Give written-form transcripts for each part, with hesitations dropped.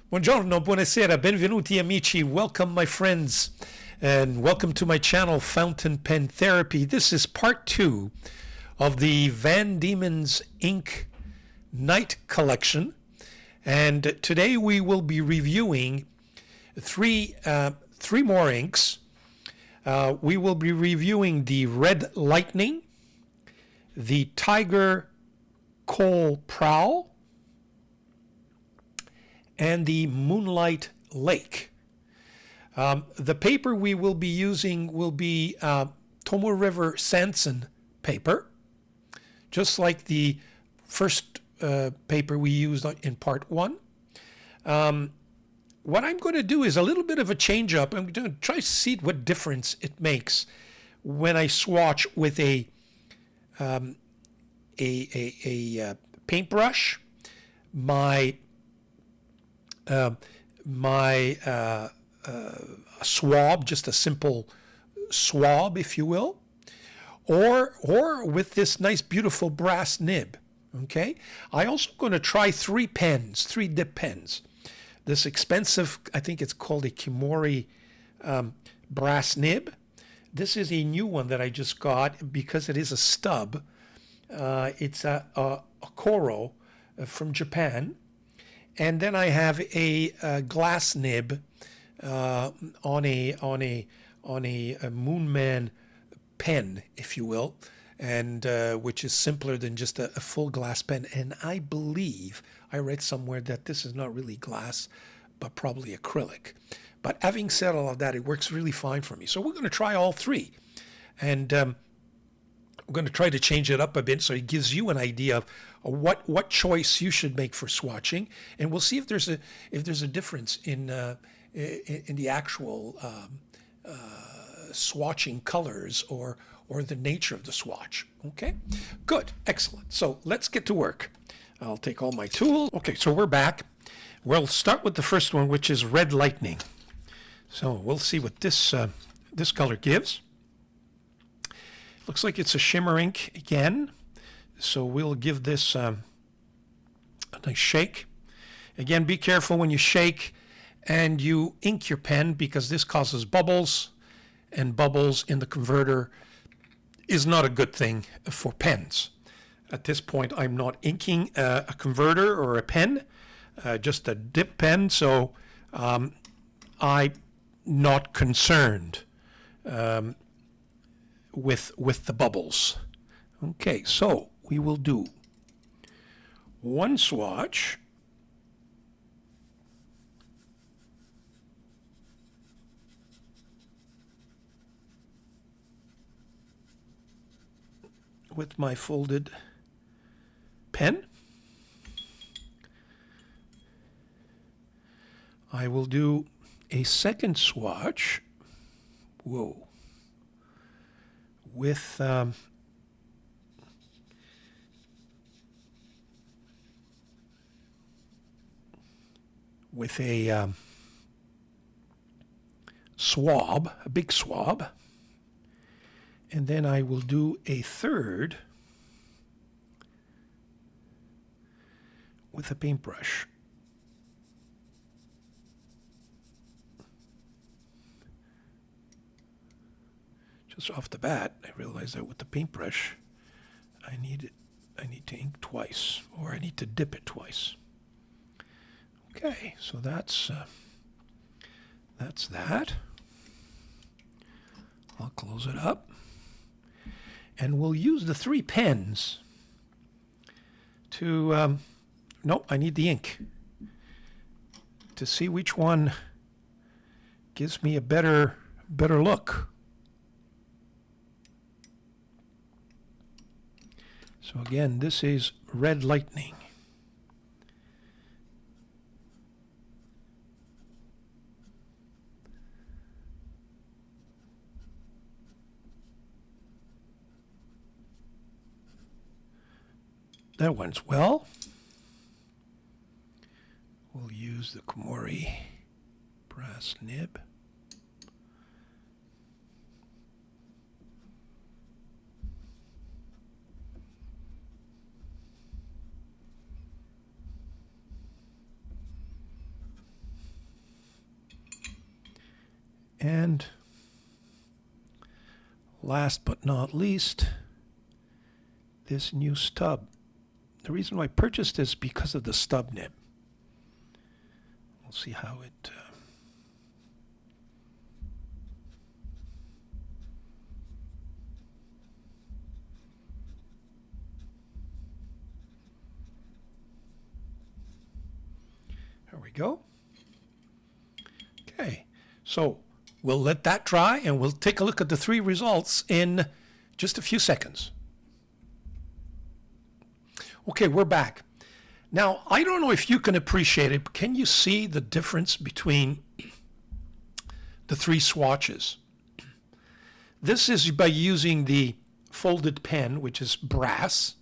Buongiorno, buonasera, benvenuti amici, welcome my friends, and welcome to my channel Fountain Pen Therapy. This is part 2 of the Van Dieman's Ink Night Collection, and today we will be reviewing three more inks. We will be reviewing the Red Lightning, the Tiger Quoll Prowl, and the Moonlit Lake. The paper we will be using will be Tomoe River Sanson paper, just like the first paper we used in part 1. What I'm going to do is a little bit of a change up. I'm going to try to see what difference it makes when I swatch with a paintbrush, my swab, just a simple swab, if you will, or with this nice, beautiful brass nib. Okay. I also going to try three dip pens. This expensive, I think it's called a Kimori brass nib. This is a new one that I just got because it is a stub. It's a Koro from Japan. And then I have a glass nib on a Moonman pen, if you will, and which is simpler than just a full glass pen. And I believe I read somewhere that this is not really glass, but probably acrylic. But having said all of that, it works really fine for me. So we're going to try all three, and I'm going to try to change it up a bit so it gives you an idea of what choice you should make for swatching, and we'll see if there's a difference in the actual swatching colors or the nature of the swatch. Okay, good, excellent. So let's get to work. I'll take all my tools. Okay, so we're back. We'll start with the first one, which is Red Lightning. So we'll see what this this color gives. Looks like it's a shimmer ink again, so we'll give this a nice shake. Again, be careful when you shake and you ink your pen, because this causes bubbles, and bubbles in the converter is not a good thing for pens. At this point, I'm not inking a converter or a pen, just a dip pen, so I'm not concerned with the bubbles. Okay, so we will do one swatch. With my folded pen. I will do a second swatch. Whoa. With a swab, a big swab, and then I will do a third with a paintbrush. Just off the bat, I realized that with the paintbrush, I need to ink twice, or I need to dip it twice. Okay, so that's that. I'll close it up, and we'll use the three pens to. No, I need the ink to see which one gives me a better look. So again, this is Red Lightning. That one's well. We'll use the Kimori brass nib. And last but not least, this new stub. The reason why I purchased this is because of the stub nib. We'll see how it... There we go. Okay, so we'll let that dry and we'll take a look at the 3 results in just a few seconds. Okay, we're back. Now, I don't know if you can appreciate it, but can you see the difference between the 3 swatches? This is by using the folded pen, which is brass.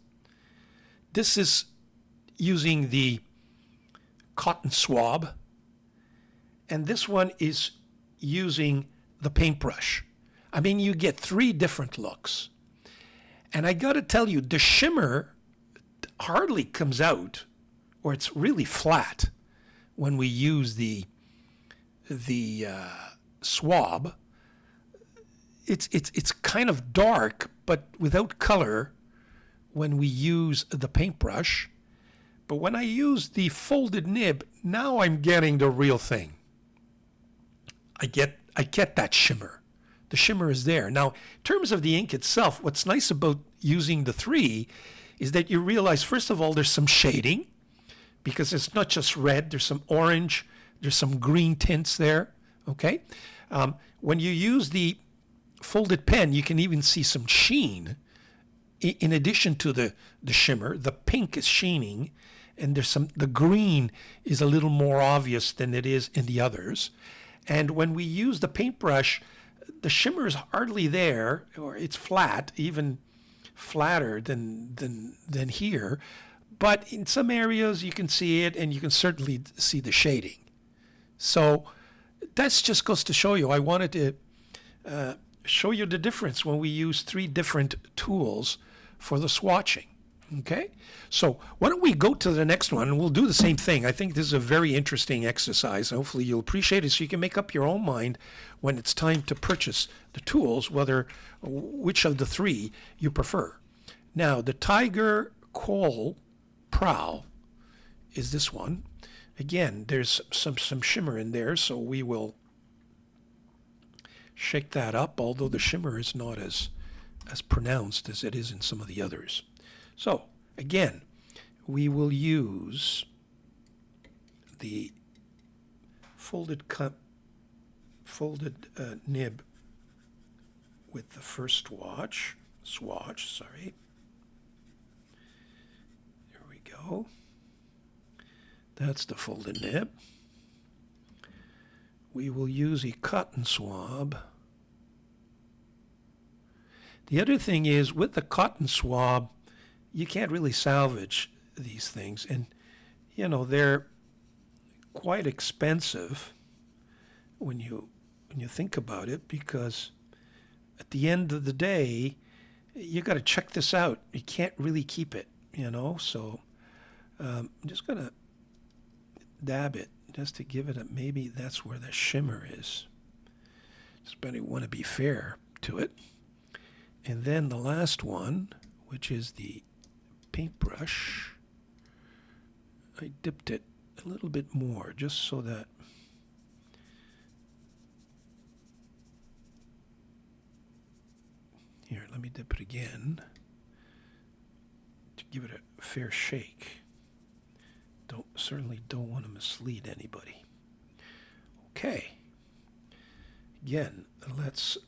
This is using the cotton swab, and this one is using the paintbrush. I mean, you get 3 different looks. And I gotta tell you, the shimmer hardly comes out, or it's really flat when we use the swab. It's kind of dark, but without color when we use the paintbrush. But when I use the folded nib, now I'm getting the real thing. I get that shimmer. The shimmer is there. Now, in terms of the ink itself, what's nice about using the 3 is that you realize, first of all, there's some shading, because it's not just red. There's some orange. There's some green tints there. Okay. When you use the folded pen, you can even see some sheen. In addition to the shimmer, the pink is sheening, and the green is a little more obvious than it is in the others. And when we use the paintbrush, the shimmer is hardly there, or it's flat, even flatter than here. But in some areas you can see it, and you can certainly see the shading. So that just goes to show you, I wanted to show you the difference when we use 3 different tools for the swatching. Okay, so why don't we go to the next one, and we'll do the same thing. I think this is a very interesting exercise. Hopefully you'll appreciate it, so you can make up your own mind when it's time to purchase the tools, which of the 3 you prefer. Now, the Tiger Quoll Prowl is this one. Again, there's some shimmer in there, so we will shake that up, although the shimmer is not as pronounced as it is in some of the others. So, again, we will use the folded nib with the first swatch, sorry. There we go. That's the folded nib. We will use a cotton swab. The other thing is, with the cotton swab, you can't really salvage these things, and you know they're quite expensive when you think about it, because at the end of the day you got to check this out. You can't really keep it, you know. So I'm just gonna dab it just to give it maybe that's where the shimmer is. Just want to be fair to it. And then the last one, which is the paintbrush, I dipped it a little bit more just so that here, let me dip it again to give it a fair shake. Certainly don't want to mislead anybody. Okay. Again, let's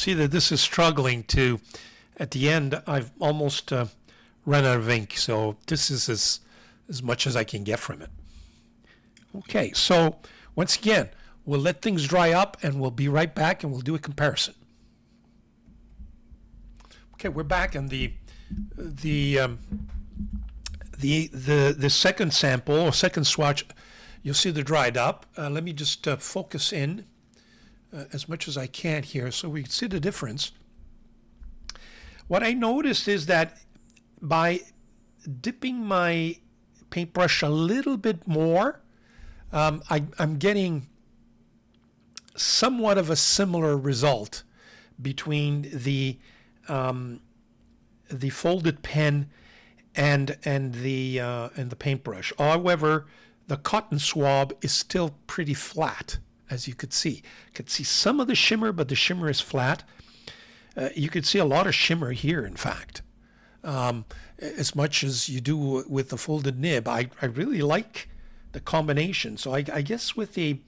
see that this is struggling to, at the end, I've almost run out of ink. So this is as much as I can get from it. Okay, so once again, we'll let things dry up and we'll be right back and we'll do a comparison. Okay, we're back, and the second sample or second swatch, you'll see they're dried up. Let me just focus in as much as I can here so we can see the difference. What I noticed is that by dipping my paintbrush a little bit more, I'm getting somewhat of a similar result between the folded pen and the paintbrush. However, the cotton swab is still pretty flat, as you could see. You could see some of the shimmer, but the shimmer is flat. You could see a lot of shimmer here, in fact, as much as you do with the folded nib. I really like the combination. So I guess with the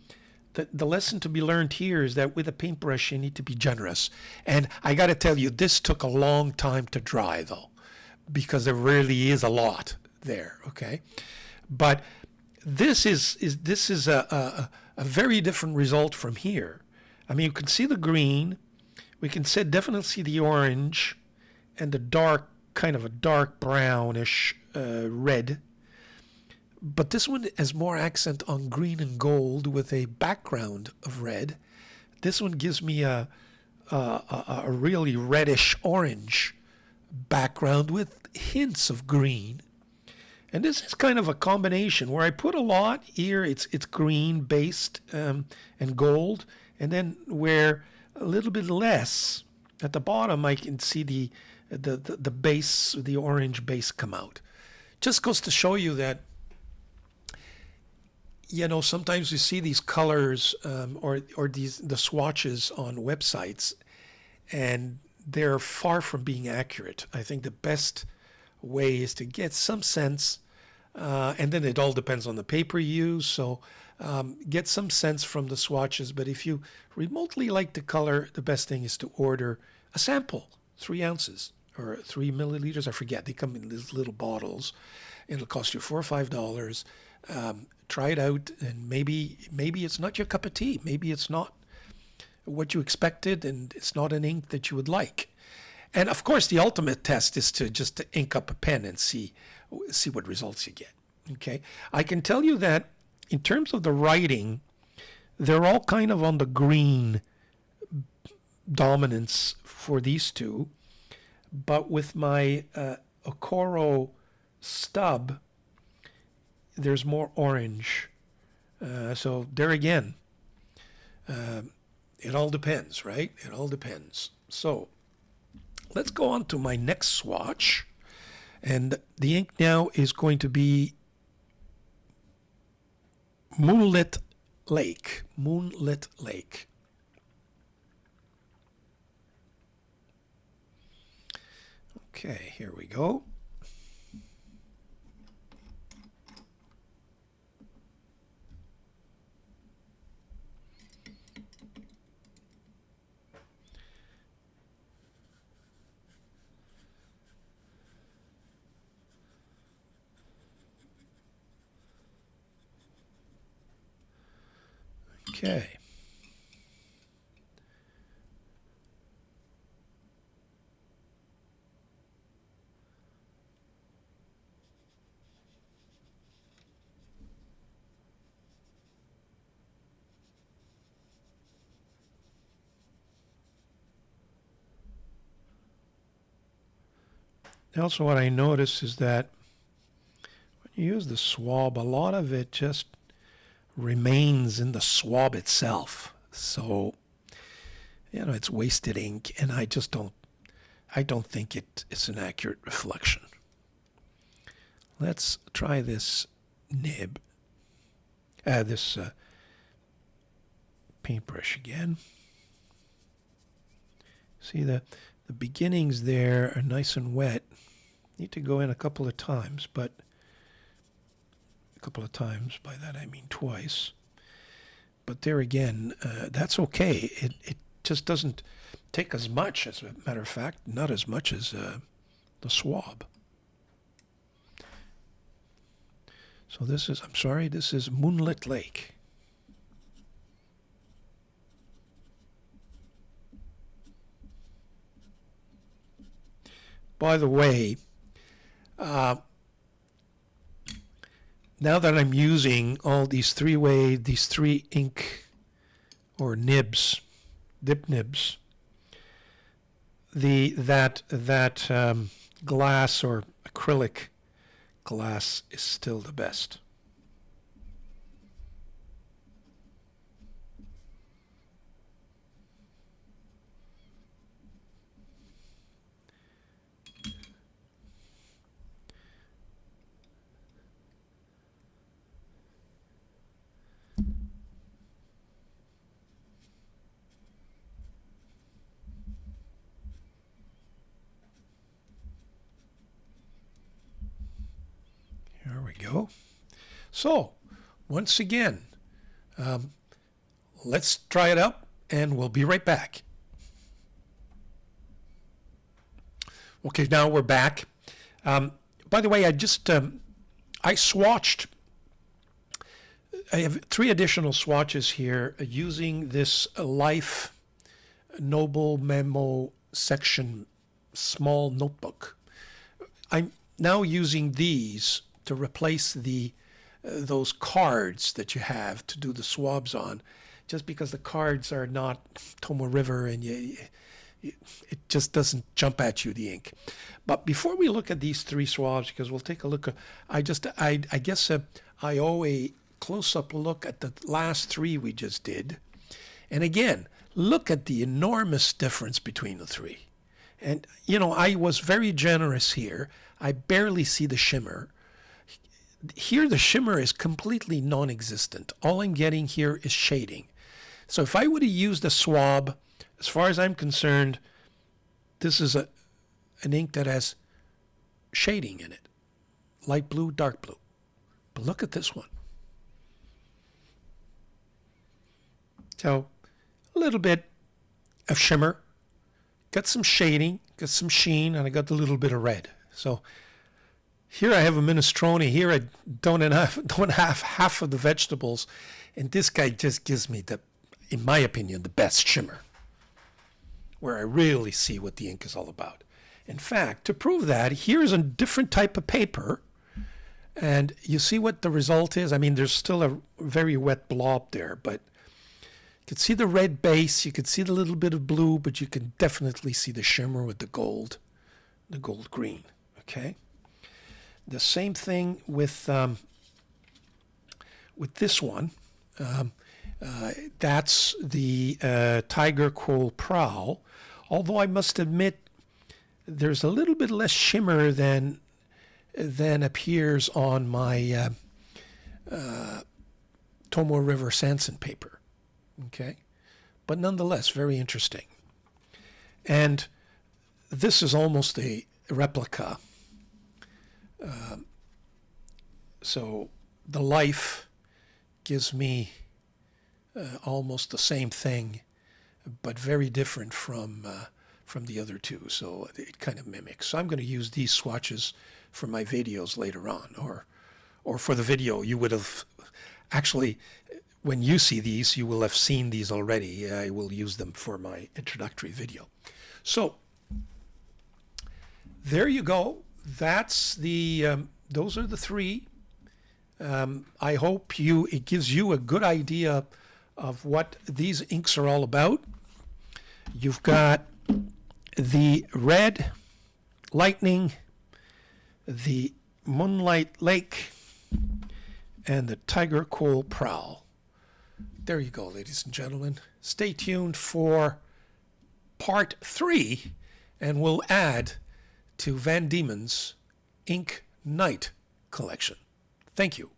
lesson to be learned here is that with a paintbrush, you need to be generous. And I got to tell you, this took a long time to dry, though, because there really is a lot there, okay? But this is a very different result from here. I mean, you can see the green. We can definitely see the orange and the dark, kind of a dark brownish red. But this one has more accent on green and gold with a background of red. This one gives me a really reddish orange background with hints of green. And this is kind of a combination where I put a lot here. It's green based and gold, and then where a little bit less at the bottom, I can see the base, the orange base come out. Just goes to show you that, you know, sometimes you see these colors or the swatches on websites, and they're far from being accurate. I think the best way is to get some sense, and then it all depends on the paper you use. So get some sense from the swatches. But if you remotely like the color, the best thing is to order a sample, 3 ounces or 3 milliliters. I forget. They come in these little bottles. It'll cost you $4 or $5. Try it out, and maybe it's not your cup of tea. Maybe it's not what you expected, and it's not an ink that you would like. And of course, the ultimate test is to just ink up a pen and see what results you get. Okay, I can tell you that in terms of the writing, they're all kind of on the green dominance for these two, but with my Okoro stub, there's more orange. So there again, it all depends, right? It all depends. So let's go on to my next swatch. And the ink now is going to be Moonlit Lake. Moonlit Lake. Okay, here we go. Okay. Also, what I notice is that when you use the swab, a lot of it just remains in the swab itself. So, you know, it's wasted ink, and I don't think it's an accurate reflection. Let's try this nib, this paintbrush again. See the beginnings there are nice and wet. Need to go in a couple of times, but a couple of times, by that I mean twice. But there again, that's okay. just doesn't take as much, as a matter of fact, not as much as the swab. So this is, I'm sorry, this is Moonlit Lake. By the way, now that I'm using all these these three ink or nibs, dip nibs, that glass or acrylic glass is still the best. There we go. So, once again, let's try it out, and we'll be right back. Okay, now we're back. By the way, I swatched. I have 3 additional swatches here using this Life Noble Memo section small notebook. I'm now using these to replace those cards that you have to do the swabs on, just because the cards are not Tomoe River and it just doesn't jump at you, the ink. But before we look at these 3 swabs, because we'll take a look at, I guess I owe a close-up look at the last 3 we just did. And again, look at the enormous difference between the 3. And, you know, I was very generous here. I barely see the shimmer. Here the shimmer is completely non-existent. All I'm getting here is shading. So if I would have used a swab, as far as I'm concerned, this is an ink that has shading in it. Light blue, dark blue. But look at this one. So a little bit of shimmer, got some shading, got some sheen, and I got a little bit of red. So here I have a minestrone. Here I don't have half of the vegetables, and this guy just gives me in my opinion, the best shimmer, where I really see what the ink is all about. In fact, to prove that, here's a different type of paper, and you see what the result is. I mean, there's still a very wet blob there, but you can see the red base, you can see the little bit of blue, but you can definitely see the shimmer with the gold green, okay? The same thing with this one. That's the Tiger Quoll Prowl. Although I must admit, there's a little bit less shimmer than appears on my Tomoe River Sanson paper. Okay, but nonetheless, very interesting. And this is almost a replica. So the Life gives me almost the same thing, but very different from the other 2. So it kind of mimics. So I'm going to use these swatches for my videos later on, or for the video. You would have actually, when you see these, you will have seen these already. I will use them for my introductory video. So there you go. That's those are the 3. I hope it gives you a good idea of what these inks are all about. You've got the Red Lightning, the Moonlit Lake, and the Tiger Quoll Prowl. There you go, ladies and gentlemen. Stay tuned for part 3, and we'll add to Van Dieman's Ink Night collection. Thank you.